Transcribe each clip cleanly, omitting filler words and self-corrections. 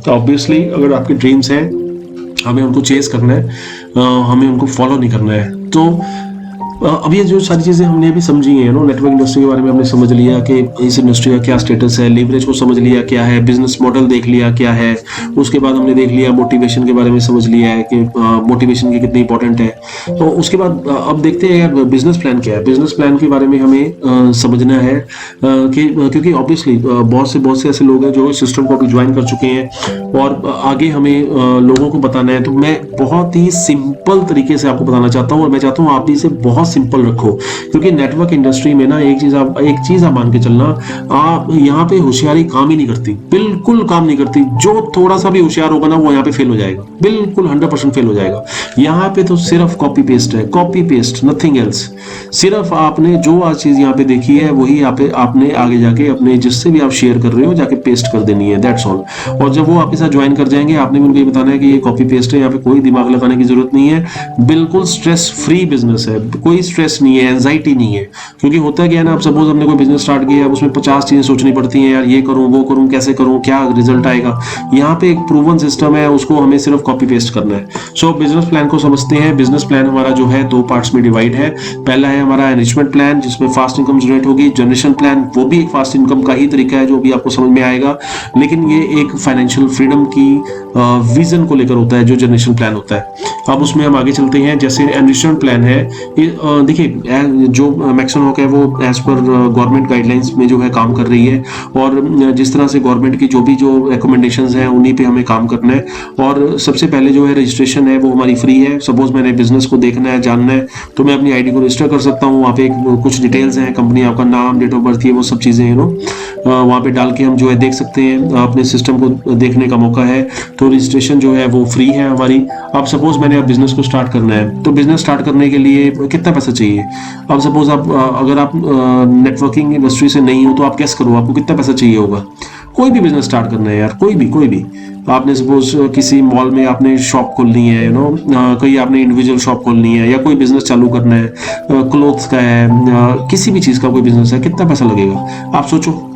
तो ऑब्वियसली अगर आपके ड्रीम्स हैं, हमें उनको चेस करना है, हमें उनको फॉलो नहीं करना है। तो अब ये जो सारी चीज़ें हमने अभी समझी हैं, नेटवर्क इंडस्ट्री के बारे में हमने समझ लिया कि इस इंडस्ट्री का क्या स्टेटस है, लीवरेज को समझ लिया क्या है, बिजनेस मॉडल देख लिया क्या है, उसके बाद हमने देख लिया मोटिवेशन के बारे में समझ लिया है कि मोटिवेशन की कितनी इंपॉर्टेंट है। तो उसके बाद अब देखते हैं यार बिजनेस प्लान क्या है। बिजनेस प्लान के बारे में हमें समझना है कि क्योंकि ऑब्वियसली बहुत से ऐसे लोग हैं जो इस सिस्टम को अभी ज्वाइन कर चुके हैं और आगे हमें लोगों को बताना है। तो मैं बहुत ही सिंपल तरीके से आपको बताना चाहता हूँ और मैं चाहता हूँ आप भी इसे बहुत सिंपल रखो, क्योंकि नेटवर्क इंडस्ट्री में ना एक चीज आप मान के चलना, आप यहाँ पे होशियारी काम ही नहीं करती, बिल्कुल काम नहीं करती। जो थोड़ा सा भी होशियार होगा ना वो यहाँ पे फेल हो जाएगा, बिल्कुल 100% फेल हो जाएगा। यहाँ पे तो सिर्फ कॉपी पेस्ट है, कॉपी पेस्ट, नथिंग एल्स। सिर्फ आपने जो आज चीज यहाँ पे देखी है वही आपने आगे जाके अपने जिससे भी आप शेयर कर रहे हो जाके पेस्ट कर देनी है, दैट्स ऑल। और जब वो आपके साथ ज्वाइन कर जाएंगे आपने भी उनको ये बताना है कि ये कॉपी पेस्ट है, यहाँ पे कोई दिमाग लगाने की जरूरत नहीं है, बिल्कुल स्ट्रेस फ्री बिजनेस है, कोई स्ट्रेस नहीं है, एंजाइटी नहीं है। क्योंकि होता क्या है ना, अब सपोज हमने कोई बिजनेस स्टार्ट किया, अब उसमें 50 चीजें सोचनी पड़ती हैं, यार ये करूं वो करूं कैसे करूं क्या रिजल्ट आएगा। यहाँ पे एक प्रूवन सिस्टम है, उसको हमें सिर्फ कॉपी पेस्ट करना है। सो बिजनेस प्लान को समझते हैं। बिजनेस प्लान हमारा जो है 2 पार्ट्स में डिवाइड है। पहला है हमारा एनरिचमेंट प्लान जिसमें फास्ट इनकम जनरेट होगी। जनरेशन प्लान वो भी एक फास्ट इनकम का ही तरीका है जो भी आपको समझ में आएगा, लेकिन ये एक फाइनेंशियल फ्रीडम की विजन को लेकर होता है जो जनरेशन प्लान होता है। अब उसमें हम आगे चलते हैं। जैसे एनरिचमेंट प्लान है, देखिए जो मैक्सन हॉक है वो एज पर गवर्नमेंट गाइडलाइंस में जो है काम कर रही है और जिस तरह से गवर्नमेंट की जो रिकमेंडेशंस हैं उन्हीं पे हमें काम करना है। और सबसे पहले जो है रजिस्ट्रेशन है वो हमारी फ्री है। सपोज मैंने बिजनेस को देखना है, जानना है, तो मैं अपनी आईडी को रजिस्टर कर सकता हूँ। वहाँ पे कुछ डिटेल्स हैं, कंपनी, आपका नाम, डेट ऑफ बर्थ, ये वो सब चीज़ें वहाँ पे डाल के हम जो है देख सकते हैं, अपने सिस्टम को देखने का मौका है। तो रजिस्ट्रेशन जो है वो फ्री है हमारी। अब सपोज मैंने अब बिजनेस को स्टार्ट करना है, तो बिजनेस स्टार्ट करने के लिए कितना पैसा चाहिए। अब सपोज अगर आप नेटवर्किंग इंडस्ट्री से नहीं हो तो आप कैसे करो, आपको कितना पैसा चाहिए होगा। कोई भी बिजनेस स्टार्ट करना है यार, कोई भी आपने सपोज किसी मॉल में आपने शॉप खोलनी है, कहीं आपने इंडिविजुअल शॉप खोलनी है या कोई बिजनेस चालू करना है, क्लोथ्स का है, किसी भी चीज का कोई बिजनेस है, कितना पैसा लगेगा आप सोचो।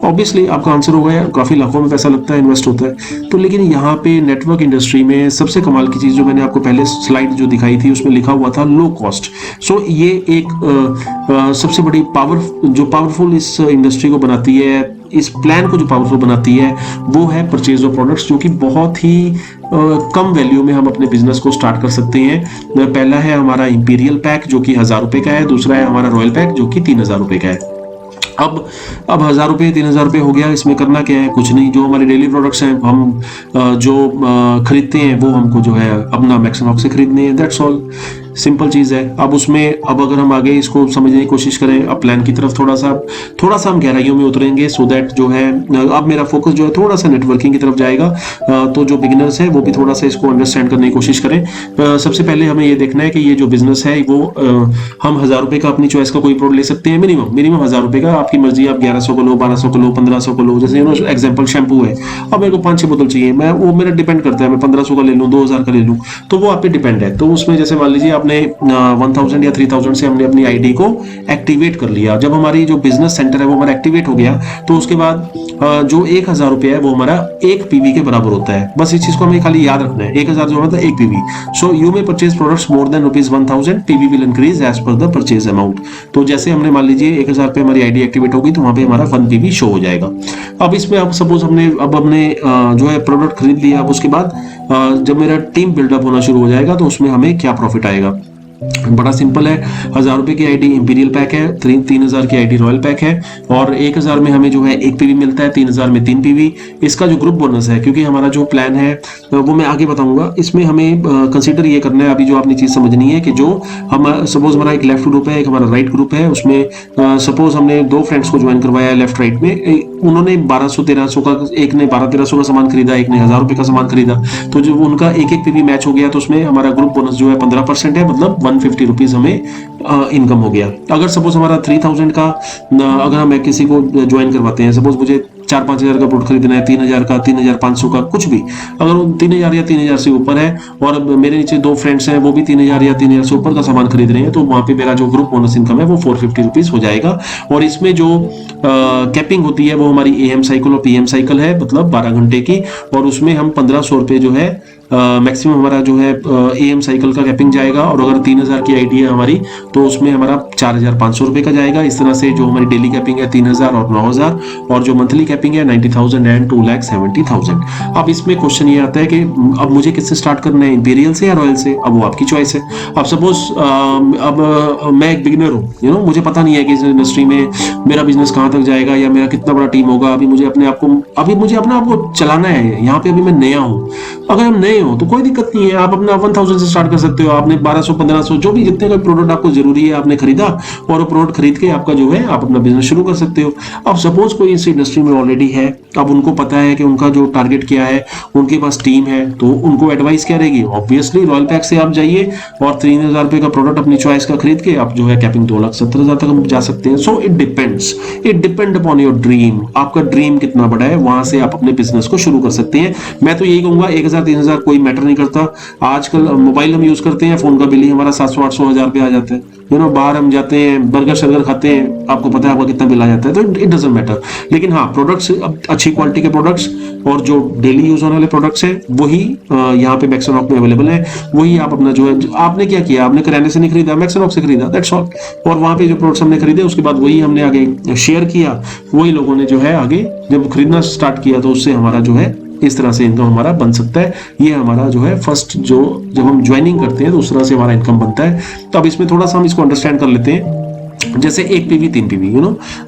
ऑब्वियसली आपका आंसर होगा यार काफी लाखों में पैसा लगता है, इन्वेस्ट होता है। तो लेकिन यहाँ पे नेटवर्क इंडस्ट्री में सबसे कमाल की चीज जो मैंने आपको पहले स्लाइड जो दिखाई थी उसमें लिखा हुआ था लो कॉस्ट। सो ये एक सबसे बड़ी पावरफुल इस इंडस्ट्री को बनाती है, इस प्लान को जो पावरफुल बनाती है वो है परचेज ऑफ प्रोडक्ट्स, जो कि बहुत ही कम वैल्यू में हम अपने बिजनेस को स्टार्ट कर सकते हैं। पहला है हमारा इंपीरियल पैक जो कि 1000 रुपए का है, दूसरा है हमारा रॉयल पैक जो कि 3000 रुपए का है। अब 1000 रुपये 3000 रुपये हो गया। इसमें करना क्या है, कुछ नहीं, जो हमारे डेली प्रोडक्ट्स हैं हम जो खरीदते हैं वो हमको जो है अपना मैक्सन हॉक से खरीदने हैं, दैट्स ऑल, सिंपल चीज है। अब अगर हम आगे इसको समझने की कोशिश करें, अब प्लान की तरफ थोड़ा सा हम गहराइयों में उतरेंगे, सो दैट जो है अब मेरा फोकस जो है थोड़ा सा नेटवर्किंग की तरफ जाएगा। तो जो बिगिनर्स हैं वो भी थोड़ा सा इसको अंडरस्टैंड करने की कोशिश करें। सबसे पहले हमें ये देखना है कि ये जो बिजनेस है वो हम 1000 रुपये का अपनी चॉइस का कोई प्रोडक्ट ले सकते हैं, मिनिमम 1000 रुपये का, आपकी मर्जी, आप 1100 को लो, 1200 को लो, 1500 को लो। जैसे एग्जाम्पल शैम्पू है, अब मेरे को 5-6 बोतल चाहिए, वो मेरा डिपेंड करता है, मैं 1500 का ले लूँ, 2000 का ले लूँ, तो वो आप पे डिपेंड है। तो उसमें जैसे मान लीजिए आपने 1000 या 3000 से हमने अपनी आईडी को एक्टिवेट कर लिया। जब हमारी जो बिजनेस सेंटर है वो हमारा एक्टिवेट हो गया तो उसके बाद जो 1000 रुपये है वो हमारा 1 पीवी के बराबर होता है। बस इस चीज को हमें खाली याद रखना है, 1000 जो होता है 1 PV. So you may purchase products more than ₹1000, PV will increase as per the purchase amount. तो जैसे हमने मान लीजिए 1000 पे हमारी आईडी एक्टिवेट होगी तो वहां पे हमारा 1 पीवी शो हो जाएगा। अब इसमें अब सपोज हमने जो है प्रोडक्ट खरीद लिया, अब उसके बाद जब मेरा टीम बिल्डअप होना शुरू हो जाएगा तो उसमें हमें क्या प्रॉफिट आएगा। बड़ा सिंपल है, 1000 रुपए की आईडी इंपीरियल पैक है, 3000 की आईडी रॉयल पैक है और 1000 में हमें जो है 1 पीवी मिलता है, 3000 में 3 पीवी। इसका जो ग्रुप बोनस है, क्योंकि हमारा जो प्लान है वो मैं आगे बताऊंगा, इसमें हमें कंसीडर ये करना है, अभी जो आपने चीज समझनी है कि जो हम सपोज हमारा एक लेफ्ट ग्रुप है, एक हमारा राइट ग्रुप है, उसमें सपोज हमने 2 फ्रेंड्स को ज्वाइन करवाया लेफ्ट राइट में, उन्होंने 1200-1300 का, एक ने 1200-1300 का सामान खरीदा, एक ने 1000 रुपए का सामान खरीदा, तो जो उनका 1-1 पीवी मैच हो गया तो उसमें हमारा ग्रुप बोनस जो है 15% है, मतलब 150 रुपीज हमें इनकम हो गया। अगर सपोज हमारा 3000 का अगर हम किसी को ज्वाइन करवाते हैं, सपोज मुझे 4-5 हज़ार का प्रोडक्ट खरीदना है, 3,000 का, 3,500 का, कुछ भी, अगर वो 3,000 या 3,000 से ऊपर है और मेरे नीचे 2 फ्रेंड्स हैं वो भी 3,000 या 3,000 से ऊपर का सामान खरीद रहे हैं, तो वहां पे मेरा जो ग्रुप बोनस इनकम है वो 450 रुपीज हो जाएगा। और इसमें जो कैपिंग होती है वो हमारी AM साइकिल और PM साइकिल है, मतलब 12 घंटे की, और उसमें हम 1,500 रुपये जो है मैक्सिमम हमारा जो है AM साइकिल का कैपिंग जाएगा। और अगर 3,000 की आईडी है हमारी तो उसमें हमारा 4,500 रुपये का जाएगा। इस तरह से जो हमारी डेली कैपिंग है 3,000 और 9,000, और जो मंथली कैपिंग है 90,000 एंड 2,70,000। अब इसमें क्वेश्चन ये आता है कि अब मुझे किससे स्टार्ट करना है, इंपीरियल से या रॉयल से? अब वो आपकी चॉइस है। अब सपोज अब मैं एक बिगिनर हूँ, मुझे पता नहीं है कि इस इंडस्ट्री में मेरा बिजनेस कहाँ तक जाएगा या मेरा कितना बड़ा टीम होगा। अभी मुझे अपने आप को चलाना है, यहाँ पे अभी मैं नया हूँ। अगर हम नए हो तो कोई दिक्कत नहीं है, आप अपना 1,000 से स्टार्ट कर सकते हो। आपने 1,200, 1,500 जो भी जितने का प्रोडक्ट आपको जरूरी है आपने खरीदा, और वो प्रोडक्ट खरीद के आपका जो है आप अपना बिजनेस शुरू कर सकते हो। अब सपोज कोई इस इंडस्ट्री में ऑलरेडी है, अब उनको पता है कि उनका जो टारगेट क्या है, उनके पास टीम है, तो उनको एडवाइस क्या रहेगी? ऑब्वियसली रॉयल पैक से आप जाइए और 3,000 रुपए का प्रोडक्ट अपनी चॉइस का खरीद के आप जो है कैपिंग 2,70,000 तक हम जा सकते हैं। So it depend upon your dream. आपका ड्रीम कितना बड़ा है, वहां से आप अपने बिजनेस को शुरू कर सकते हैं। मैं तो यही कहूंगा 1,000 3,000 कोई मैटर नहीं करता। आजकल मोबाइल हम यूज करते हैं, फोन का बिल ही हमारा 700-800 हज़ार रुपये आ जाता है। बाहर हम जाते हैं, बर्गर शर्गर खाते हैं, आपको पता है आपका कितना बिल आ जाता है, तो इट डजंट मैटर। लेकिन हाँ, प्रोडक्ट्स, अच्छी क्वालिटी के प्रोडक्ट्स और जो डेली यूज होने वाले प्रोडक्ट्स हैं वही यहाँ पे मैक्सनॉक में अवेलेबल है। वही आप अपना जो है, आपने क्या किया, आपने किराने से नहीं खरीदा, मैक्सनॉक से खरीदा, दैट्स ऑल। और वहां पे जो प्रोडक्ट्स हमने खरीदे उसके बाद वही हमने आगे शेयर किया, वही लोगों ने जो है आगे जब खरीदना स्टार्ट किया तो उससे हमारा जो है इस तरह से इनकम हमारा बन सकता है। ये हमारा जो है फर्स्ट, जो जब हम ज्वाइनिंग करते हैं तो उस तरह से हमारा इनकम बनता है। तो अब इसमें थोड़ा सा हम इसको अंडरस्टैंड कर लेते हैं। जैसे 1 PV 3 PV,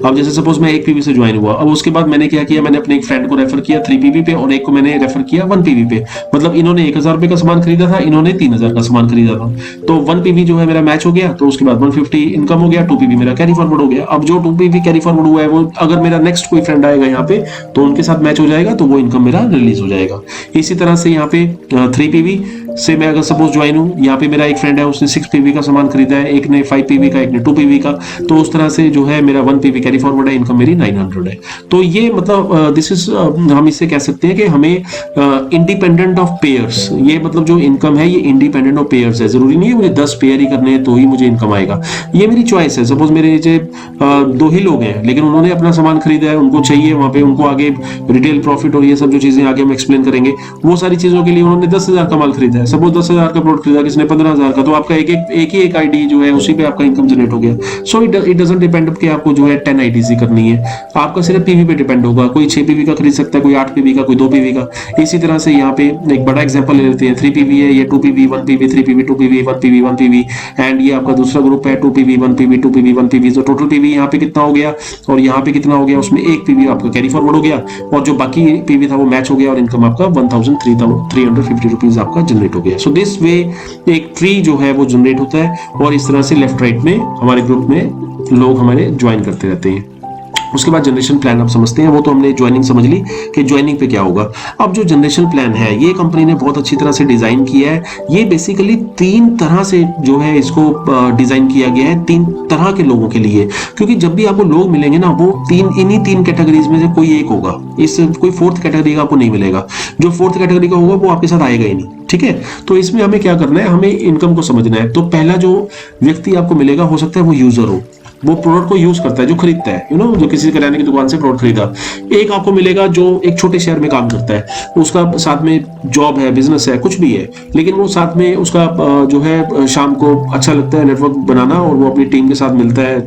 अब जैसे सपोज मैं 1 PV से ज्वाइन हुआ, अब उसके बाद मैंने क्या किया, मैंने अपने एक फ्रेंड को रेफर किया 3 PV पे और एक को मैंने रेफर किया 1 PV पे। मतलब इन्होंने 1,000 रुपए का सामान खरीदा था, इन्होंने 3,000 का सामान खरीदा था, तो 1 PV जो है मेरा मैच हो गया, तो उसके बाद 150 इनकम हो गया, 2 PV मेरा कैरी फॉरवर्ड हो गया। अब जो 2 PV कैरी फॉरवर्ड हुआ है वो अगर मेरा नेक्स्ट कोई फ्रेंड आएगा यहाँ पे तो उनके साथ मैच हो जाएगा, तो वो इनकम मेरा रिलीज हो जाएगा। इसी तरह से यहाँ पे 3 PV से मैं अगर सपोज ज्वाइन हूँ, यहाँ पे मेरा एक फ्रेंड है उसने 6 PV का सामान खरीदा है, एक ने 5 PV का, एक ने 2 PV का, तो उस तरह से जो है मेरा 1 PV कैरी फॉरवर्ड है, इनकम मेरी 900 है। तो ये मतलब दिस इज, हम इससे कह सकते हैं कि हमें इंडिपेंडेंट ऑफ पेयर्स, ये मतलब जो इनकम है ये इंडिपेंडेंट ऑफ पेयर्स है। जरूरी नहीं है मुझे 10 पेयर ही करने हैं तो ही मुझे इनकम आएगा, ये मेरी चॉइस है। सपोज मेरे नीचे 2 ही लोग हैं लेकिन उन्होंने अपना सामान खरीदा है, उनको चाहिए वहां पे, उनको आगे रिटेल प्रॉफिट और ये सब जो चीजें आगे हम एक्सप्लेन करेंगे, वो सारी चीजों के लिए उन्होंने 10,000 का माल खरीदा है। सपोज 10,000 का प्रोडक्ट खरीदा, किसने 15,000 का, तो आपका एक आईडी जो है उसी पे आपका इनकम जनरेट हो गया। सो इट डजंट डिपेंड कि आपको जो है 10 आईडीसी करनी है, आपका सिर्फ पीवी पे डिपेंड होगा। कोई 6 पीवी का खरीद सकता है, कोई 8 पीवी का, कोई 2 पीवी का। इसी तरह से यहाँ पे एक बड़ा एग्जांपल ले लेते हैं, 3 पीवी है, ये 2 PV 1 PV 3 PV 2 PV 1 PV 1 PV, and ये आपका दूसरा ग्रुप है 2 पीवी 1 पीवी 2 पीवी 1 पीवी। तो टोटल पीवी यहाँ पे कितना हो गया और यहाँ पे कितना हो गया, उसमें 1 पीवी आपका कैरी फॉरवर्ड हो गया और जो बाकी पीवी था वो मैच हो गया और इनकम आपका 1,350 रुपीज आपका जनरेट हो गया। सो दिस वे एक ट्री जो है वो जनरेट होता है और इस तरह से लेफ्ट राइट में हमारे ग्रुप में लोग हमारे ज्वाइन करते रहते हैं। उसके बाद जनरेशन प्लान आप समझते हैं, वो तो हमने ज्वाइनिंग समझ ली कि ज्वाइनिंग पे क्या होगा। अब जो जनरेशन प्लान है ये कंपनी ने बहुत अच्छी तरह से डिजाइन किया है। ये बेसिकली 3 तरह से जो है इसको डिजाइन किया गया है, 3 तरह के लोगों के लिए, क्योंकि जब भी आपको लोग मिलेंगे ना वो इन्हीं 3 कैटेगरीज में से कोई एक होगा, इस कोई 4th कैटेगरी का आपको नहीं मिलेगा। जो 4th कैटेगरी का होगा वो आपके साथ आएगा ही नहीं, ठीक है। तो इसमें हमें क्या करना है, हमें इनकम को समझना है। तो पहला जो व्यक्ति आपको मिलेगा हो सकता है वो यूजर हो, वो प्रोडक्ट को यूज करता है, जो खरीदता है, जो किसी किराने की दुकान से प्रोडक्ट खरीदा। एक आपको मिलेगा जो एक छोटे शहर में काम करता है, उसका साथ में जॉब है, बिजनेस है, कुछ भी है, लेकिन वो साथ में उसका जो है शाम को अच्छा लगता है नेटवर्क बनाना और वो अपनी टीम के साथ मिलता है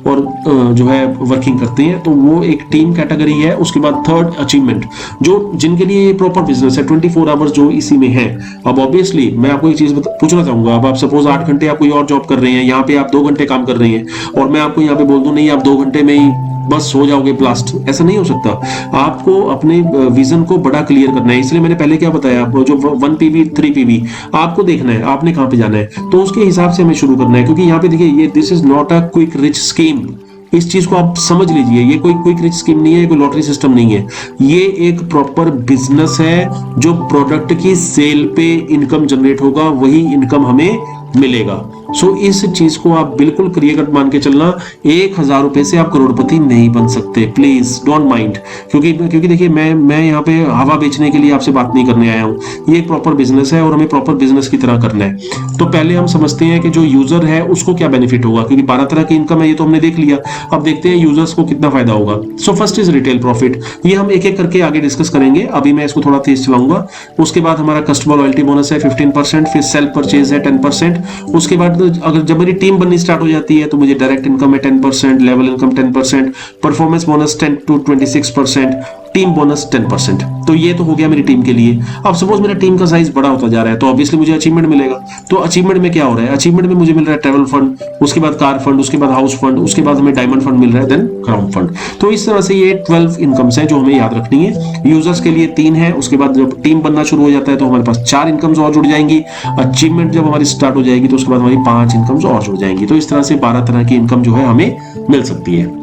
और जो है वर्किंग करते हैं, तो वो एक टीम कैटेगरी है। उसके बाद 3rd अचीवमेंट, जो जिनके लिए प्रॉपर बिजनेस है 24 आवर्स जो इसी में है। अब ऑब्वियसली मैं आपको एक चीज पूछना चाहूंगा, अब आप सपोज 8 घंटे आप कोई और जॉब कर रहे हैं, यहाँ पे आप 2 घंटे काम कर रहे हैं और मैं आपको यहाँ पे बोल दूं नहीं आप 2 घंटे में ही बस सो जाओगे ब्लास्ट, ऐसा नहीं हो सकता। आपको अपने विजन को बड़ा क्लियर करना है। इसलिए मैंने पहले क्या बताया, आपको जो 1 पीवी 3 पीवी आपको देखना है, आपने कहां पे जाना है, तो उसके हिसाब से हमें शुरू करना है। क्योंकि यहाँ पे देखिए ये this is not a quick rich scheme, इस चीज को आप समझ लीजिए, ये कोई क्विक रिच स्कीम नहीं है, कोई लॉटरी सिस्टम नहीं है, ये एक प्रॉपर बिजनेस है। जो प्रोडक्ट की सेल पे इनकम जनरेट होगा वही इनकम हमें मिलेगा। सो इस चीज को आप बिल्कुल क्लियर कट मान के चलना, 1,000 रुपए से आप करोड़पति नहीं बन सकते, प्लीज डोंट माइंड। क्योंकि देखिए मैं यहाँ पे हवा बेचने के लिए आपसे बात नहीं करने आया हूँ, ये एक प्रॉपर बिजनेस है और हमें प्रॉपर बिजनेस की तरह करना है। तो पहले हम समझते हैं कि जो यूजर है उसको क्या बेनिफिट होगा, क्योंकि 12 तरह की इनकम है ये तो हमने देख लिया, अब देखते हैं यूजर्स को कितना फायदा होगा। So first is retail profit, ये हम एक एक करके आगे डिस्कस करेंगे, अभी मैं इसको थोड़ा तेज चलाऊंगा। उसके बाद हमारा कस्टमर लॉयल्टी बोनस है 15%, फिर सेल्फ परचेज है 10%। उसके बाद अगर जब मेरी टीम बननी स्टार्ट हो जाती है तो मुझे डायरेक्ट इनकम है 10%, level income 10%, performance bonus 10 to 26%, team bonus 10%। तो ये तो हो गया मेरी टीम के लिए। अब सपोज मेरा टीम का साइज बड़ा होता जा रहा है तो ऑब्वियसली मुझे अचीवमेंट मिलेगा। तो अचीवमेंट में क्या हो रहा है, अचीवमेंट में मुझे मिल रहा है ट्रैवल फंड, उसके बाद कार फंड, उसके बाद हाउस फंड, उसके बाद हमें डायमंड फंड मिल रहा है, देन क्राउन फंड। तो इस तरह से ये 12 इनकम्स हैं जो हमें याद रखनी है। यूजर्स के लिए 3 है, उसके बाद जब टीम बनना शुरू हो जाता है तो हमारे पास 4 इनकम्स और जुड़ जाएंगी। अचीवमेंट जब हमारी स्टार्ट हो जाएगी तो उसके बाद हमारी 5 इनकम्स और जुड़ जाएंगी। तो इस तरह से 12 तरह की इनकम जो है हमें मिल सकती है।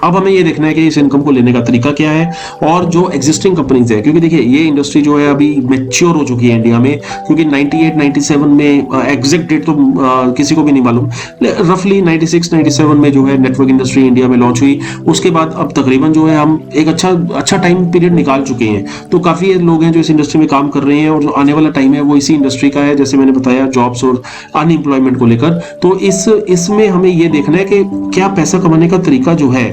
अब हमें ये देखना है कि इस इनकम को लेने का तरीका क्या है और जो एग्जिस्टिंग कंपनीज है, क्योंकि देखिए ये इंडस्ट्री जो है अभी मैच्योर हो चुकी है इंडिया में, क्योंकि 98 97 में एग्जैक्ट डेट तो किसी को भी नहीं मालूम, रफली 96 97 में जो है नेटवर्क इंडस्ट्री इंडिया में लॉन्च हुई। उसके बाद अब तकरीबन जो है हम एक अच्छा टाइम पीरियड निकाल चुके हैं। तो काफी लोग हैं जो इस इंडस्ट्री में काम कर रहे हैं और जो आने वाला टाइम है वो इसी इंडस्ट्री का है, जैसे मैंने बताया जॉब्स और अनएम्प्लॉयमेंट को लेकर। तो इसमें हमें ये देखना है कि क्या पैसा कमाने का तरीका जो है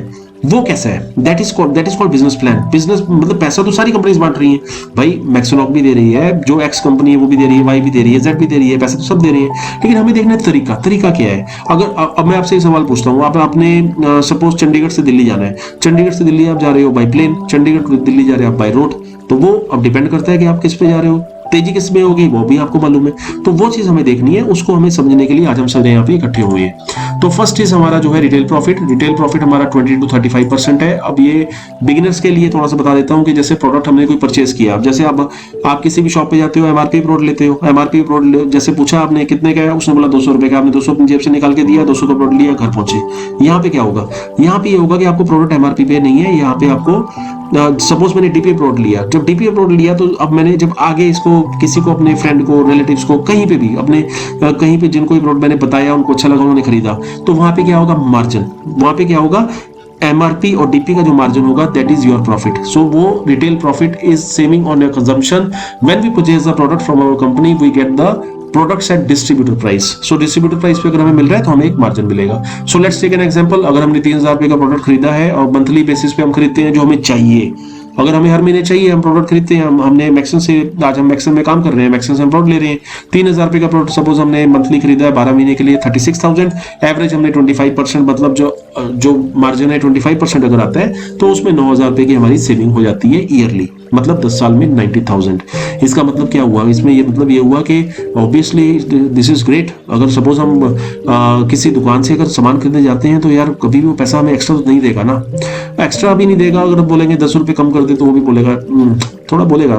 वो कैसा है, that is called business plan. Business मतलब पैसा तो सारी कंपनीज बांट रही हैं भाई, मैक्सिलॉग भी दे रही है, जो एक्स कंपनी है वो भी दे रही है, वाई भी दे रही है, जेड भी दे रही है, पैसा तो सब दे रही है। लेकिन हमें देखना है तरीका क्या है। अगर अब मैं आपसे एक सवाल पूछता हूँ, आपने सपोज चंडीगढ़ से दिल्ली जाना है, चंडीगढ़ से दिल्ली आप जा रहे हो by plane, Chandigarh to Delhi जा रहे हो आप बाई रोड, तो वो अब डिपेंड करता है कि आप किस पे जा रहे हो, तेजी किस में होगी वो भी आपको मालूम है। तो वो चीज हमें देखनी है, उसको हमें समझने के लिए आज हम सब यहाँ पे इकट्ठे हुए हैं। तो फर्स्ट चीज हमारा जो है रिटेल प्रॉफिट हमारा 20 to 35% है। अब ये बिगिनर्स के लिए थोड़ा सा बता देता हूँ कि जैसे प्रोडक्ट हमने कोई परचेज किया, अब जैसे आप किसी भी शॉप पे जाते हो, एमआरपी प्रोडक्ट लेते हो, एमआरपी प्रोडक्ट जैसे पूछा आपने कितने का है, उसने बोला 200 रुपए का, आपने 200 अपनी जेब से निकाल के दिया, 200 का प्रोडक्ट लिया, घर पहुंचे। यहाँ पे क्या होगा, यहाँ पे ये होगा कि आपको प्रोडक्ट एमआरपी पे नहीं है, यहाँ पे आपको सपोज मैंने डीपीए प्रोडक्ट लिया, जब डीपीए प्रोडक्ट लिया तो अब मैंने जब आगे इसको किसी को, अपने फ्रेंड को, रिलेटिव्स को, कहीं पे भी अपने कहीं पे जिनको प्रोडक्ट मैंने बताया उनको अच्छा लगा, उन्होंने खरीदा, तो वहां पे क्या होगा, मार्जिन, वहां पे क्या होगा, एमआरपी और डीपी का जो मार्जिन होगा that is your profit. So वो retail profit is saving on your consumption. When we purchase the product from our company we get the products at distributor price. So distributor price पे अगर हमें मिल रहा है तो हमें एक मार्जिन मिलेगा। So let's take an example, अगर हमने 3,000 रुपए का प्रोडक्ट खरीदा है और मंथली बेसिस पे हम खरीदते हैं जो हमें चाहिए, अगर हमें हर महीने चाहिए हम प्रोडक्ट खरीदते हैं, हमने मैक्सन से, आज हम मैक्सन में काम कर रहे हैं, मैक्सन से हम प्रोडक्ट ले रहे हैं, 3,000 रुपए का प्रोडक्ट सपोज हमने मंथली खरीदा है 12 महीने के लिए 36,000, एवरेज हमने 25%, मतलब जो मार्जिन है 25% अगर आता है तो उसमें 9,000 रुपए की हमारी सेविंग हो जाती है ईयरली, मतलब 10 साल में 90,000। इसका मतलब क्या हुआ, इसमें ये मतलब ये हुआ कि ऑब्वियसली दिस इज ग्रेट। अगर सपोज हम किसी दुकान से अगर सामान खरीदने जाते हैं तो यार कभी भी वो पैसा हमें एक्स्ट्रा तो नहीं देगा ना, एक्स्ट्रा भी नहीं देगा। अगर बोलेंगे 10 रुपए कम कर दे तो वो भी बोलेगा थोड़ा बोलेगा,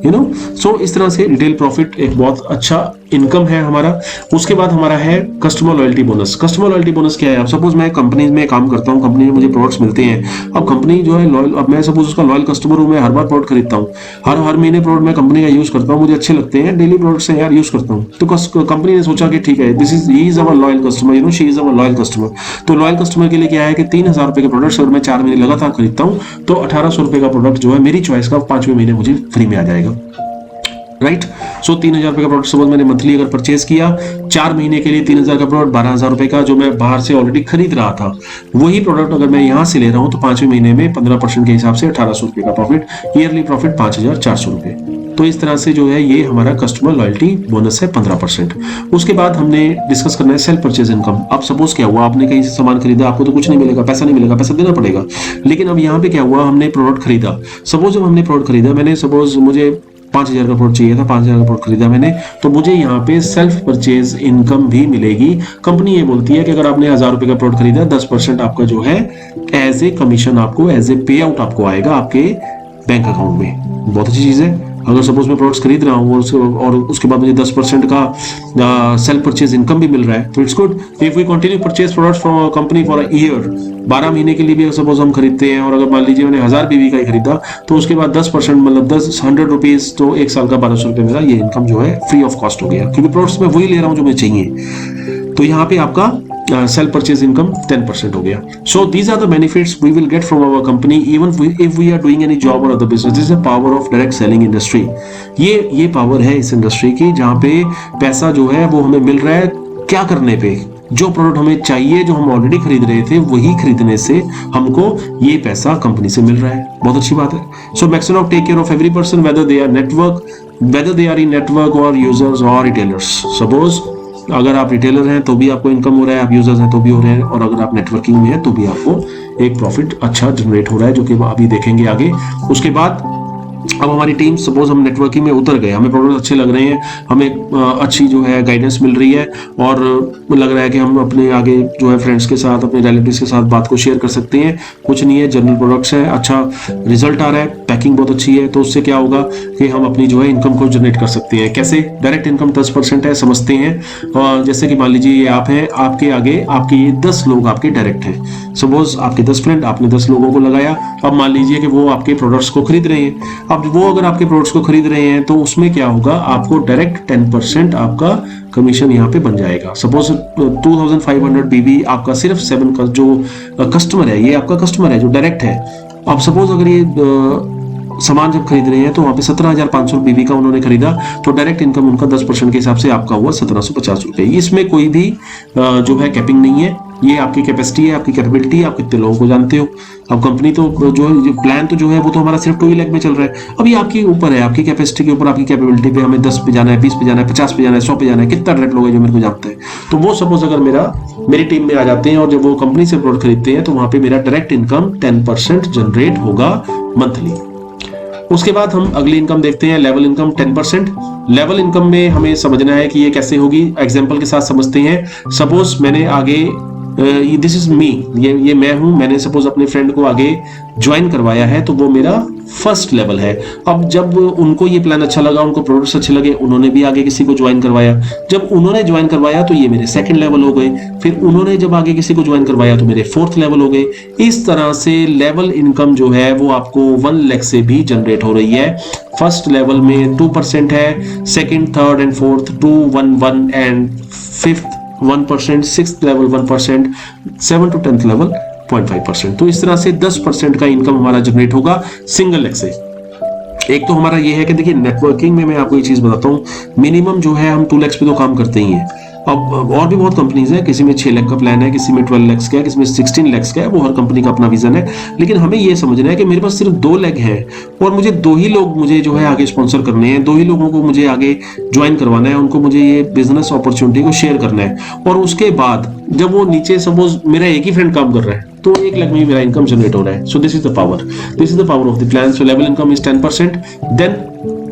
यू नो। सो इस तरह से रिटेल प्रॉफिट एक बहुत अच्छा इनकम है हमारा। उसके बाद हमारा है customer loyalty bonus. Customer loyalty bonus क्या है, अब सपोज मैं कंपनी में काम करता हूँ, कंपनी में मुझे प्रोडक्ट्स मिलते हैं, अब कंपनी जो है लॉयल, अब मैं सपोज उसका लॉयल कस्टमर हूँ, मैं हर बार प्रोडक्ट खरीदता हूँ, हर महीने प्रोडक्ट मैं कंपनी का यूज करता हूँ, मुझे अच्छे लगते हैं, डेली प्रोडक्ट्स हैं यार, यूज करता हूँ। तो कंपनी ने सोचा कि ठीक है, he is our loyal customer, you know, she is our loyal customer. तो लॉयल कस्टमर के लिए क्या है कि 3,000 रुपए के प्रोडक्ट्स अगर मैं 4 महीने लगातार खरीदता हूँ तो 1,800 रुपए का प्रोडक्ट जो है मेरी चॉइस का 5वें महीने मुझे फ्री में आ जाएगा, राइट। सो 3,000 रुपए का प्रोडक्ट सपोज मैंने मंथली अगर परचेज किया, 4 महीने के लिए 3,000 का प्रोडक्ट 12,000 रुपए का जो मैं बाहर से ऑलरेडी खरीद रहा था, वही प्रोडक्ट अगर मैं यहाँ से ले रहा हूँ तो 5वें महीने में 15% के हिसाब से 1,800 रुपए का प्रॉफिट, ईयरली प्रॉफिट 5,400 रुपए। तो इस तरह से जो है ये हमारा कस्टमर लॉयल्टी बोनस है 15%। उसके बाद हमने डिस्कस करना है सेल्फ परचेज इनकम। अब सपोज क्या हुआ, आपने कहीं से सामान खरीदा, आपको तो कुछ नहीं मिलेगा, पैसा नहीं मिलेगा, पैसा देना पड़ेगा। लेकिन अब यहाँ पे क्या हुआ, हमने प्रोडक्ट खरीदा, सपोज जब हमने प्रोडक्ट खरीदा, मैंने सपोज मुझे 5,000 का प्रोडक्ट चाहिए था, 5,000 का प्रोडक्ट खरीदा मैंने, तो मुझे यहाँ पे सेल्फ परचेज इनकम भी मिलेगी। कंपनी ये बोलती है कि अगर आपने 1,000 रुपए का प्रोडक्ट खरीदा, 10% आपका जो है एज ए कमीशन आपको, एज ए पे आउट आपको आएगा आपके बैंक अकाउंट में। बहुत अच्छी चीज है। अगर सपोज मैं प्रोडक्ट्स खरीद रहा हूँ और उसके बाद मुझे 10% का सेल्फ परचेज इनकम भी मिल रहा है तो it's good. If we continue purchase products from company for a year, 12 महीने के लिए भी सपोज हम खरीदते हैं, और अगर मान लीजिए मैंने 1,000 बीवी का ही खरीदा तो उसके बाद 10% मतलब 100 रुपीज, तो 1 साल का 1,200 रुपये मेरा ये इनकम जो है फ्री ऑफ कॉस्ट हो गया, क्योंकि प्रोडक्ट्स में वही ले रहा हूँ जो मुझे चाहिए। तो यहाँ पे आपका सेल परचेज इनकम 10% हो गया. So these are the benefits we will get from our company even if we are doing any job और other business. This is the power of direct selling industry. ये power है इस industry की, जहाँ पे पैसा जो है वो हमें मिल रहा है क्या करने पे, जो प्रोडक्ट हमें चाहिए, जो हम ऑलरेडी खरीद रहे थे, वही खरीदने से हमको ये पैसा कंपनी से मिल रहा है. बहुत अच्छी बात है. So maximum take care of every person whether they are in network और यूजर्स और रिटेलर्स. सपोज अगर आप रिटेलर हैं तो भी आपको इनकम हो रहा है, आप यूजर्स हैं तो भी हो रहे हैं, और अगर आप नेटवर्किंग में हैं तो भी आपको एक प्रॉफिट अच्छा जनरेट हो रहा है, जो कि अभी देखेंगे आगे. उसके बाद अब हमारी टीम, सपोज हम नेटवर्किंग में उतर गए, हमें प्रोडक्ट अच्छे लग रहे हैं, हमें अच्छी जो है गाइडेंस मिल रही है, और लग रहा है कि हम अपने आगे जो है फ्रेंड्स के साथ, अपने रिलेटिव्स के साथ बात को शेयर कर सकते हैं. कुछ नहीं है, जनरल प्रोडक्ट्स है, अच्छा रिजल्ट आ रहा है, पैकिंग बहुत अच्छी है, तो उससे क्या होगा कि हम अपनी जो है इनकम को जनरेट कर सकते हैं. कैसे? डायरेक्ट इनकम 10% है, समझते हैं. जैसे कि मान लीजिए ये आप हैं, आपके आगे आपके ये 10 लोग आपके डायरेक्ट हैं. सपोज आपके 10 फ्रेंड, आपने 10 लोगों को लगाया. अब मान लीजिए कि वो आपके प्रोडक्ट्स को खरीद रहे हैं. अब वो अगर आपके प्रोडक्ट्स को खरीद रहे हैं तो उसमें क्या होगा, आपको डायरेक्ट 10% आपका कमीशन यहाँ पे बन जाएगा. सपोज 2500 बीबी आपका सिर्फ 7 का जो कस्टमर है, ये आपका कस्टमर है जो डायरेक्ट है. अब सपोज अगर ये सामान जब खरीद रहे हैं तो वहाँ पे 17,500 बीबी का उन्होंने खरीदा, तो डायरेक्ट इनकम उनका 10% के हिसाब से आपका हुआ 1750 रुपए. इसमें कोई भी जो है कैपिंग नहीं है. ये आपकी कैपेसिटी है, आपकी कैपेबिलिटी है, आप कितने लोगों को जानते हो. अब कंपनी तो जो प्लान तो जो है वो तो हमारा सिर्फ 2 लाख में चल रहा है. अभी आपके ऊपर है, आपकी कैपेसिटी के ऊपर, आपकी कैपेबिलिटी पे, हमें 10 पे जाना है, 20 पे जाना है, 50 पे जाना है, 100 पे जाना है, कितना डायरेक्ट लोग हैं जो मेरे को जानते हैं. तो वो सपोज अगर मेरी टीम में आ जाते हैं और जब वो कंपनी से प्रोडक्ट खरीदते हैं तो वहां पे मेरा डायरेक्ट इनकम 10% जनरेट होगा मंथली. उसके बाद हम अगली इनकम देखते हैं, लेवल इनकम 10%. लेवल इनकम में हमें समझना है कि ये कैसे होगी. एग्जांपल के साथ समझते हैं. सपोज मैंने आगे दिस इज मी, ये मैं हूं, मैंने सपोज अपने फ्रेंड को आगे ज्वाइन करवाया है, तो वो मेरा फर्स्ट लेवल है. अब जब उनको ये प्लान अच्छा लगा, उनको प्रोडक्ट्स अच्छे लगे, उन्होंने भी आगे किसी को ज्वाइन करवाया. जब उन्होंने ज्वाइन करवाया तो ये मेरे सेकंड लेवल हो गए. फिर उन्होंने जब आगे किसी को ज्वाइन करवाया तो मेरे 4th लेवल हो गए. इस तरह से लेवल इनकम जो है वो आपको 1 लाख से भी जनरेट हो रही है. फर्स्ट लेवल में 2% है, second, third and fourth 2, 1, 1 and 5th 1%, 6th level 1%, 7th to 10th level 0.5%. तो इस तरह से 10% का इनकम हमारा जनरेट होगा सिंगल लेग से. एक तो हमारा ये है कि देखिए नेटवर्किंग में मैं आपको ये चीज बताता हूँ, मिनिमम जो है हम 2 लाख पे तो काम करते ही हैं. अब और भी बहुत कंपनीज है, किसी में 6 लाख का प्लान है, किसी में 12 लाख का है, किसी में 16 लाख का है. वो हर कंपनी का अपना विजन है. लेकिन हमें ये समझना है कि मेरे पास सिर्फ 2 लाख है और मुझे 2 ही लोग मुझे जो है आगे स्पॉन्सर करने हैं, 2 ही लोगों को मुझे आगे ज्वाइन करवाना है, उनको मुझे ये बिजनेस अपॉर्चुनिटी को शेयर करना है. और उसके बाद जब वो नीचे सपोज मेरा एक ही फ्रेंड काम कर रहा है तो 1 लाख में मेरा इनकम जनरेट हो रहा है. So this is the power of the plan. So level income is 10%. Then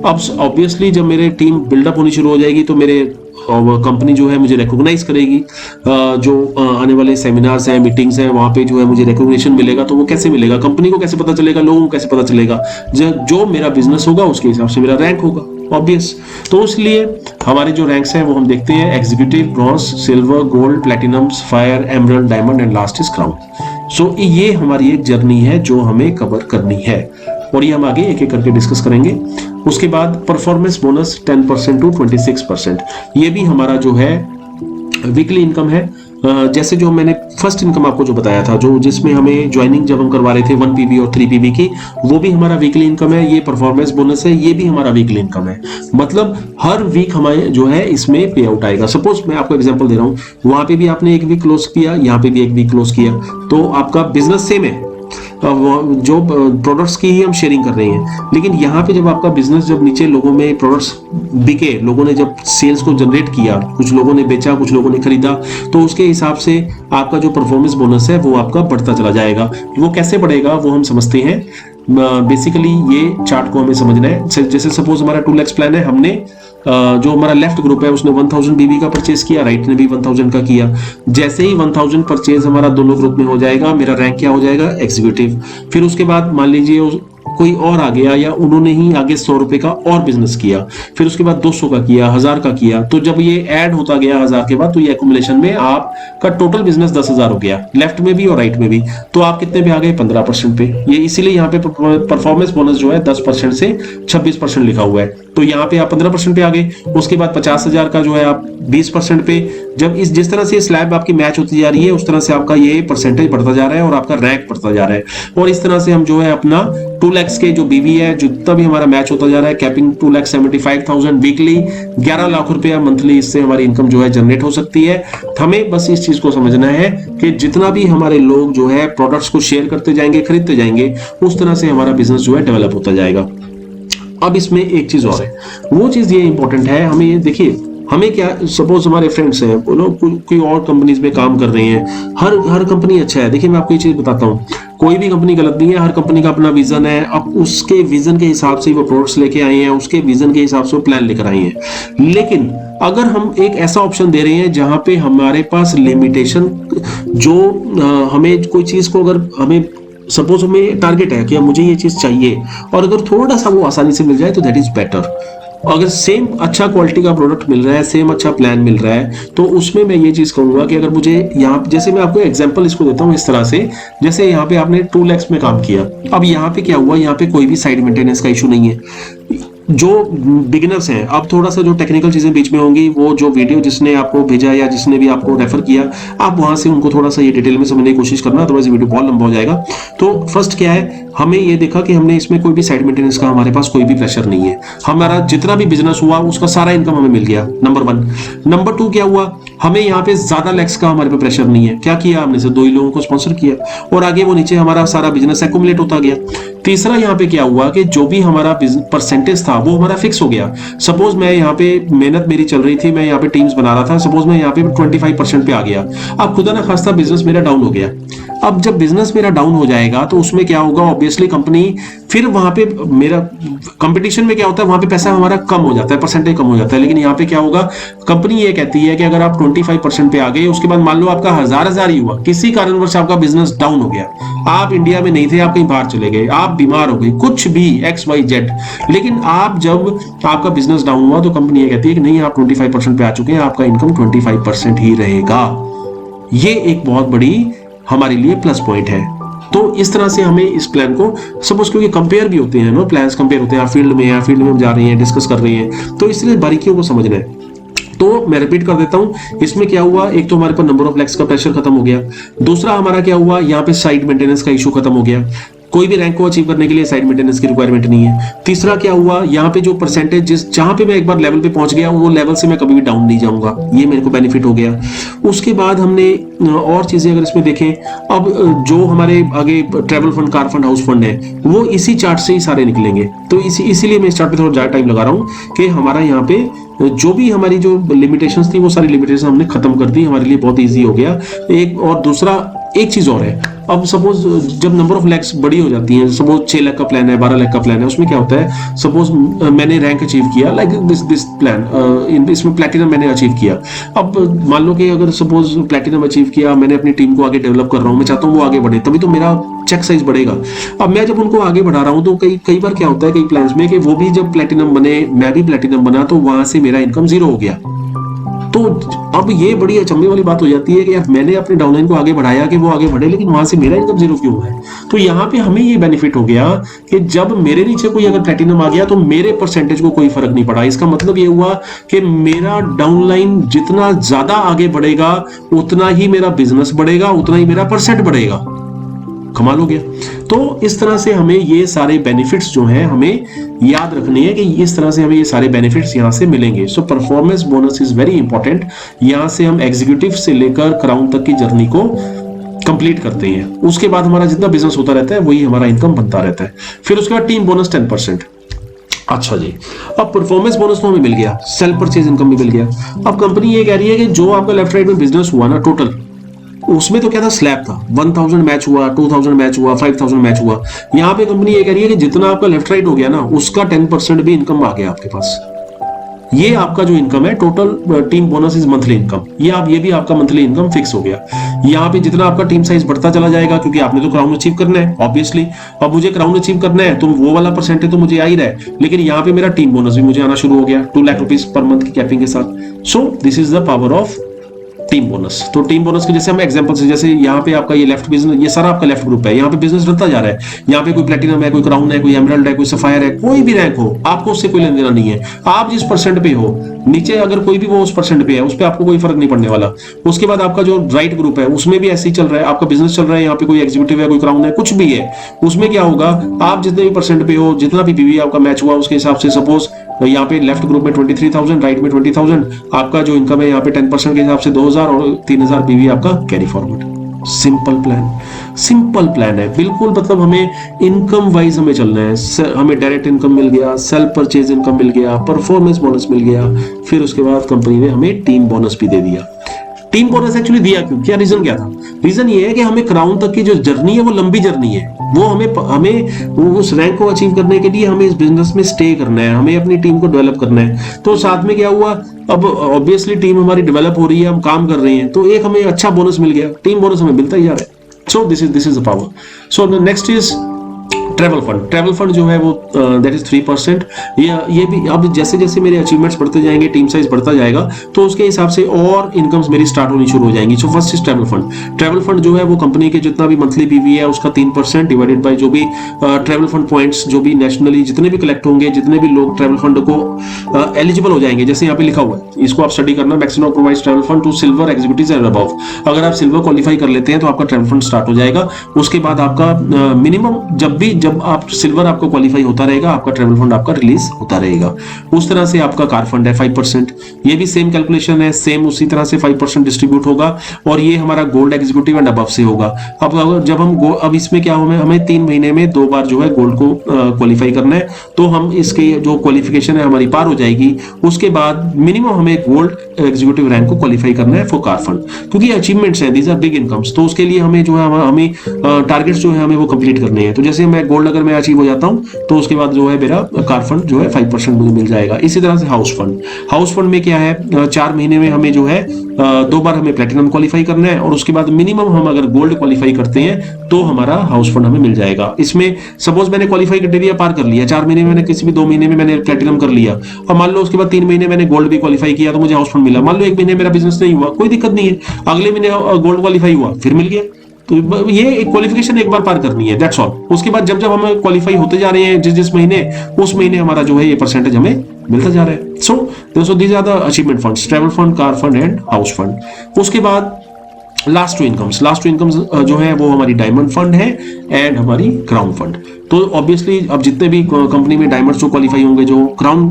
अब ऑब्वियसली जब मेरे टीम बिल्डअप होनी शुरू हो जाएगी तो मेरे कंपनी जो है मुझे रिकॉग्नाइज करेगी. जो आने वाले सेमिनार्स हैं, मीटिंग्स हैं, वहां पे जो है मुझे रिकॉग्निशन मिलेगा. तो वो कैसे मिलेगा, कंपनी को कैसे पता चलेगा, लोगों को कैसे पता चलेगा, जो मेरा बिजनेस होगा उसके हिसाब से मेरा रैंक होगा ऑब्वियस. तो इसलिए हमारे जो रैंक्स हैं वो हम देखते हैं, executive, bronze, silver, gold, platinum, fire, emerald, diamond and last is crown. So ये हमारी एक जर्नी है जो हमें कवर करनी है और ये हम आगे एक एक करके डिस्कस करेंगे. उसके बाद परफॉर्मेंस बोनस 10% to 26%. ये भी हमारा जो है वीकली इनकम है. जैसे जो मैंने फर्स्ट इनकम आपको जो बताया था, जो जिसमें हमें ज्वाइनिंग जब हम करवा रहे थे 1 PB और 3 PB की, वो भी हमारा वीकली इनकम है. ये परफॉर्मेंस बोनस है, ये भी हमारा वीकली इनकम है. मतलब हर वीक हमारे जो है इसमें पे आउट आएगा. सपोज मैं आपको एग्जांपल दे रहा हूँ, वहां पे भी आपने 1 वीक क्लोज किया, यहाँ पे भी 1 वीक क्लोज किया, तो आपका बिजनेस सेम है. जो प्रोडक्ट्स की ही हम शेयरिंग कर रहे हैं, लेकिन यहाँ पे जब आपका बिजनेस, जब नीचे लोगों में प्रोडक्ट्स बिके, लोगों ने जब सेल्स को जनरेट किया, कुछ लोगों ने बेचा, कुछ लोगों ने खरीदा, तो उसके हिसाब से आपका जो परफॉर्मेंस बोनस है वो आपका बढ़ता चला जाएगा. वो कैसे बढ़ेगा वो हम समझते हैं. बेसिकली ये चार्ट को हमें समझना है. जैसे सपोज हमारा 2 लाख प्लान है, हमने जो हमारा लेफ्ट ग्रुप है उसने 1000 बीबी का परचेज किया, राइट ने भी 1000 का किया. जैसे ही 1000 परचेज हमारा दोनों ग्रुप में हो जाएगा, मेरा रैंक क्या हो जाएगा, एग्जीक्यूटिव. फिर उसके बाद मान लीजिए कोई और आ गया या उन्होंने ही आगे 100 रुपए का और बिजनेस किया, फिर उसके बाद 200 का किया, 1000 का किया. तो जब ये ऐड होता गया 1000 के बाद, तो ये एक्युमुलेशन में आपका टोटल बिजनेस 10,000 हो गया, लेफ्ट में भी और राइट में भी. तो आप कितने पे आ गए, 15% पे. ये इसीलिए यहाँ पे परफॉर्मेंस बोनस जो है 10% से 26% लिखा हुआ है. तो यहाँ पे आप 15% पे आ गए। उसके बाद 50,000 का जो है आप 20% पे। जब जिस तरह से स्लैब आपकी मैच होती जा रही है उस तरह से आपका ये परसेंटेज बढ़ता जा रहा है और आपका रैंक बढ़ता जा रहा है। और इस तरह से हम जो है अपना 2 लाख के जो बीवी है जितना भी हमारा मैच होता जा रहा है, कैपिंग 2,75,000 वीकली, 11 लाख रुपया मंथली इससे हमारी इनकम जो है जनरेट हो सकती है। हमें बस इस चीज को समझना है कि जितना भी हमारे लोग जो है प्रोडक्ट्स को शेयर करते जाएंगे, खरीदते जाएंगे, उस तरह से हमारा बिजनेस जो है डेवलप होता जाएगा। अब इसमें एक चीज और है, वो चीज ये इंपॉर्टेंट है, हमें ये देखिए, हमें क्या, सपोज हमारे फ्रेंड्स हैं वो लोग कोई और कंपनीज में काम कर रहे हैं, हर कंपनी अच्छा है। देखिए मैं आपको ये चीज बताता हूँ, कोई भी कंपनी गलत नहीं है, हर कंपनी का अपना विजन है। अब उसके विजन के हिसाब से वो प्रोडक्ट्स लेके आए हैं, उसके विजन के हिसाब से वो प्लान लेकर आए हैं। लेकिन अगर हम एक ऐसा ऑप्शन दे रहे हैं जहां पे हमारे पास लिमिटेशन, जो हमें कोई चीज को, अगर हमें सपोज हमें टारगेट है कि मुझे ये चीज चाहिए और अगर थोड़ा सा वो आसानी से मिल जाए तो दैट इज बेटर। अगर सेम अच्छा क्वालिटी का प्रोडक्ट मिल रहा है, सेम अच्छा प्लान मिल रहा है, तो उसमें मैं ये चीज कहूंगा कि अगर मुझे यहाँ, जैसे मैं आपको एग्जांपल इसको देता हूँ इस तरह से, जैसे यहाँ पे आपने 2 लाख में काम किया, अब यहाँ पे क्या हुआ, यहाँ पे कोई भी साइड मेंटेनेंस का इशू नहीं है। जो बिगिनर्स हैं, अब थोड़ा सा जो टेक्निकल चीजें बीच में होंगी, वो जो वीडियो जिसने आपको भेजा या जिसने भी आपको रेफर किया, आप वहां से उनको थोड़ा सा ये डिटेल में समझने की कोशिश करना, अदरवाइज वीडियो बहुत लंबा हो जाएगा। तो फर्स्ट क्या है, हमें ये देखा कि हमने इसमें कोई भी साइड मेंटेनेंस का हमारे पास कोई भी प्रेशर नहीं है, हमारा जितना भी बिजनेस हुआ उसका सारा इनकम हमें मिल गया, नंबर 1। नंबर 2 क्या हुआ, हमें यहाँ पे ज्यादा लैक्स का हमारे पे प्रेशर नहीं है। क्या किया हमने, से 2 ही लोगों को स्पॉन्सर किया और आगे वो नीचे हमारा सारा बिजनेस एक्यूमुलेट होता गया। तीसरा यहाँ पे क्या हुआ कि जो भी हमारा परसेंटेज था वो हमारा फिक्स हो गया। सपोज मैं यहाँ पे मेहनत मेरी चल रही थी, मैं यहाँ पे टीम्स बना रहा था, सपोज मैं यहाँ पे 25% पे आ गया, अब खुदा ना खास्ता बिजनेस मेरा डाउन हो गया। अब जब बिजनेस मेरा डाउन हो जाएगा तो उसमें क्या होगा, ऑब्वियसली कंपनी, फिर वहां पे मेरा कंपटीशन में क्या होता है, वहां पे पैसा हमारा कम हो जाता है, परसेंटेज कम हो जाता है। लेकिन यहाँ पे क्या होगा, कंपनी ये कहती है कि अगर आप 25% पे आ गए, उसके बाद मान लो आपका हजार ही हुआ, किसी कारणवश आपका बिजनेस डाउन हो गया, आप इंडिया में नहीं थे, आप कहीं बाहर चले गए, आप बीमार हो गए, कुछ भी XYZ, लेकिन आप जब आपका बिजनेस डाउन हुआ तो कंपनी ये कहती है कि नहीं, आप 25% पे आ चुके हैं, आपका इनकम 25% ही रहेगा। ये एक बहुत बड़ी हमारे लिए प्लस पॉइंट है। तो इस तरह से हमें इस प्लान को, सपोज क्योंकि कंपेयर भी होते हैं ना, प्लान्स कंपेयर होते हैं, फील्ड में हम जा रहे हैं, डिस्कस कर रहे हैं, तो इसलिए बारीकियों को समझना है। तो मैं रिपीट कर देता हूं, इसमें क्या हुआ, एक तो हमारे पास नंबर ऑफ लैक्स का प्रेशर खत्म हो गया, दूसरा हमारा क्या हुआ, यहाँ पे साइड मेंटेनेंस का इशू खत्म हो गया, कोई भी रैंक को अचीव करने के लिए साइड मेंटेनेंस की रिक्वायरमेंट नहीं है। तीसरा क्या हुआ, यहाँ पे जो परसेंटेज जहां पे मैं एक बार लेवल पे पहुंच गया, वो लेवल से मैं कभी भी डाउन नहीं जाऊंगा, ये मेरे को बेनिफिट हो गया। उसके बाद हमने और चीजें अगर इसमें देखें, अब जो हमारे आगे travel fund, car fund, house fund है, वो इसी चार्ट से ही सारे निकलेंगे। तो इसीलिए मैं इस चार्ट पे थोड़ा ज्यादा टाइम लगा रहा हूँ कि हमारा यहाँ पे जो भी हमारी जो लिमिटेशंस थी वो सारी लिमिटेशन हमने खत्म कर दी, हमारे लिए बहुत इजी हो गया। एक और दूसरा एक चीज और है, अब सपोज जब नंबर ऑफ लैक्स बड़ी हो जाती है, सपोज 6 लाख का प्लान है, 12 लाख का प्लान है, उसमें क्या होता है, सपोज मैंने रैंक अचीव किया, लाइक दिस प्लान, इसमें प्लैटिनम मैंने अचीव किया। अब मान लो कि अगर सपोज प्लैटिनम अचीव किया, मैंने अपनी टीम को आगे डेवलप कर रहा हूँ, मैं चाहता हूँ वो आगे बढ़े, तभी तो मेरा चेक साइज बढ़ेगा। अब मैं जब उनको आगे बढ़ा रहा हूँ तो कई बार क्या होता है कई प्लान्स में कि वो भी जब प्लैटिनम बने, मैं भी प्लैटिनम बना, तो वहां से मेरा इनकम 0 हो गया। तो अब ये बड़ी अचंभे वाली बात हो जाती है कि यार मैंने अपने डाउनलाइन को आगे बढ़ाया कि वो आगे बढ़े, लेकिन वहां से मेरा इनकम 0 क्यों है। तो यहाँ पे हमें ये बेनिफिट हो गया कि जब मेरे नीचे कोई अगर प्लैटिनम आ गया तो मेरे परसेंटेज को कोई फर्क नहीं पड़ा। इसका मतलब ये हुआ कि मेरा डाउनलाइन जितना ज्यादा आगे बढ़ेगा उतना ही मेरा बिजनेस बढ़ेगा, उतना ही मेरा परसेंट बढ़ेगा। कमाल हो गया। तो इस तरह से हमें ये सारे बेनिफिट्स जो हैं हमें याद रखने हैं कि इस तरह से हमें ये सारे बेनिफिट्स यहां से मिलेंगे। So performance bonus is very important. यहां से हम एग्जीक्यूटिव से लेकर क्राउन तक की जर्नी को कंप्लीट करते हैं। उसके बाद हमारा जितना बिजनेस होता रहता है वही हमारा इनकम बनता रहता है। फिर उसके बाद टीम बोनस 10%। अच्छा जी, अब परफॉर्मेंस बोनस तो हमें मिल गया, सेल्फ परचेज इनकम भी मिल गया। अब कंपनी ये कह रही है कि जो आपका लेफ्ट राइट में बिजनेस हुआ ना टोटल, उसमें तो क्या था, स्लैब था, 1000 मैच हुआ, 2000 मैच हुआ, 5000 मैच हुआ। यहाँ पे कंपनी ये कह रही है कि जितना आपका लेफ्ट राइट हो गया ना उसका 10% भी इनकम आ गया आपके पास। ये आपका जो इनकम है total team bonus is monthly income, ये भी आपका मंथली इनकम फिक्स हो गया। यहाँ पे जितना आपका टीम साइज बढ़ता चला जाएगा, क्योंकि आपने तो क्राउन अचीव करना है ऑब्वियसली। अब मुझे क्राउन अचीव करना है तो वो वाला परसेंटेज तो मुझे आ ही रहा है, लेकिन यहाँ पे मेरा टीम बोनस भी मुझे आना शुरू हो गया 2 लाख रुपीज पर मंथ की कैपिंग के साथ। सो this is the power of team bonus. तो टीम बोनस के जैसे हम एग्जांपल से, जैसे यहाँ पे आपका ये लेफ्ट बिजनेस, ये सारा आपका लेफ्ट ग्रुप है, यहाँ पे बिजनेस बढ़ता जा रहा है, यहाँ पे कोई प्लेटिनम है, कोई क्राउन है, कोई एमरल्ड है, कोई सफायर है, कोई भी रैंक हो, आपको उससे कोई लेना देना नहीं है। आप जिस परसेंट पे हो, नीचे अगर कोई भी वो उस परसेंट पे है, उस पर आपको कोई फर्क नहीं पड़ने वाला। उसके बाद आपका जो राइट ग्रुप है, उसमें भी ऐसे ही चल रहा है, आपका बिजनेस चल रहा है, यहाँ पे कोई एग्जीक्यूटिव है, कोई क्राउन है, कुछ भी है, उसमें क्या होगा, आप जितने भी परसेंट पे हो, जितना भी पीवी आपका मैच हुआ, उसके हिसाब से सपोज यहाँ पे लेफ्ट ग्रुप में 23,000, राइट में 20,000, आपका जो इनकम है यहाँ पे 10% के हिसाब से 2,000 और 3,000 पीवी आपका carry forward. Simple plan, simple plan है बिल्कुल। मतलब हमें इनकम वाइज हमें चलना है। हमें डायरेक्ट इनकम मिल गया, सेल्फ परचेज इनकम मिल गया, परफॉर्मेंस बोनस मिल गया, फिर उसके बाद कंपनी ने हमें टीम बोनस भी दे दिया। टीम बोनस एक्चुअली दिया क्यों, क्या रीजन क्या था? रीजन ये है कि हमें क्राउन तक की जो जर्नी है वो लंबी जर्नी है, वो हमें उस रैंक को अचीव करने के लिए हमें इस बिजनेस में स्टे करना है, हमें अपनी टीम को डेवलप करना है। तो साथ में क्या हुआ, अब ऑब्वियसली टीम हमारी डेवलप हो रही है, हम काम कर रहे हैं, तो एक हमें अच्छा बोनस मिल गया, टीम बोनस हमें मिलता ही जा रहा है। So this is the power. So next is travel fund. Travel fund जो है वो दैट इज 3%। ये भी अब जैसे जैसे मेरे अचीवमेंट्स बढ़ते जाएंगे, टीम साइज बढ़ता जाएगा, तो उसके हिसाब से और इनकम्स मेरी स्टार्ट होनी शुरू हो जाएंगी। So first is travel fund. Travel fund जो है वो कंपनी के जितना भी मंथली पीवी है उसका 3% डिवाइडेड बाय जो भी ट्रैवल फंड पॉइंट्स जो भी नेशनली जितने भी कलेक्ट होंगे, जितने भी लोग ट्रैवल फंड को एलिजिबल हो जाएंगे, जैसे यहाँ पे लिखा हुआ है, इसको आप स्टडी करना, maximum provides travel fund to silver executives and above. अगर आप सिल्वर क्वालिफाई कर लेते हैं तो आपका ट्रैवल फंड स्टार्ट हो जाएगा। उसके बाद आपका मिनिमम जब आप सिल्वर आपको क्वालिफाई होता रहेगा, आपका ट्रैवल फंड आपका रिलीज होता रहेगा। उस तरह से आपका कार फंड है 5%, ये भी सेम कैलकुलेशन है, सेम उसी तरह से 5% डिस्ट्रीब्यूट होगा, और ये हमारा गोल्ड एग्जीक्यूटिव एंड अबव से होगा। अब जब हम अब इसमें क्या होगा, हमें 3 महीने में 2 बार जो है गोल्ड को क्वालिफाई करना है, तो हम इसके जो क्वालिफिकेशन है हमारी पार हो जाएगी। उसके बाद मिनिमम हमें गोल्ड एग्जीक्यूटिव रैंक को क्वालिफाई करना है फॉर कार फंड, क्योंकि अचीवमेंट्स हैं, दीज आर बिग इनकम्स। तो उसके लिए हमें जो है हमें टारगेट्स जो है हमें वो कंप्लीट करने हैं। तो जैसे मैं गोल्ड अगर मैं अचीव हो जाता हूं, तो उसके बाद जो है मेरा कार फंड जो है 5% मुझे मिल जाएगा। इसी तरह से हाउस फंड। हाउस फंड में क्या है, 4 महीने में हमें जो है 2 बार हमें प्लेटिनम क्वालिफाई करना है, और उसके बाद मिनिमम हम अगर गोल्ड क्वालिफाई करते हैं तो हमारा हाउस फंड हमें मिल जाएगा। इसमें सपोज मैंने क्वालिफाई क्राइटेरिया पार कर लिया, 4 महीने में मैंने किसी भी 2 महीने में मैंने प्लेटिनम कर लिया, और मान लो उसके बाद 3 महीने मैंने गोल्ड भी क्वालिफाई किया, तो मुझे हाउस फंड मिला। मान लो 1 महीने मेरा बिजनेस नहीं हुआ, कोई दिक्कत नहीं है, अगले महीने गोल्ड क्वालिफाई हुआ, फिर मिल गया। तो ये एक क्वालिफिकेशन एक बार पार करनी है, दैट्स ऑल। उसके बाद जब हम क्वालिफाई होते जा रहे हैं जिस महीने, उस महीने हमारा जो है ये परसेंटेज हमें मिलता जा रहा है। So these are the achievement funds, travel fund, car fund and house fund. उसके बाद लास्ट टू इनकम्स जो है वो हमारी डायमंड फंड है एंड हमारी क्राउन फंड। तो ऑब्वियसली अब जितने भी कंपनी में डायमंड्स जो क्वालिफाई होंगे, जो क्राउन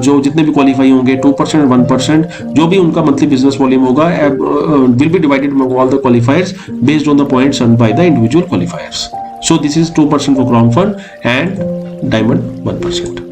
जो जितने भी क्वालिफाई होंगे, 2% 1% जो भी उनका मंथली बिजनेस वॉल्यूम होगा will be divided among all the क्वालिफायर्स based on the points earned by the individual क्वालिफायर्स। So this is 2% for crown fund and diamond 1%।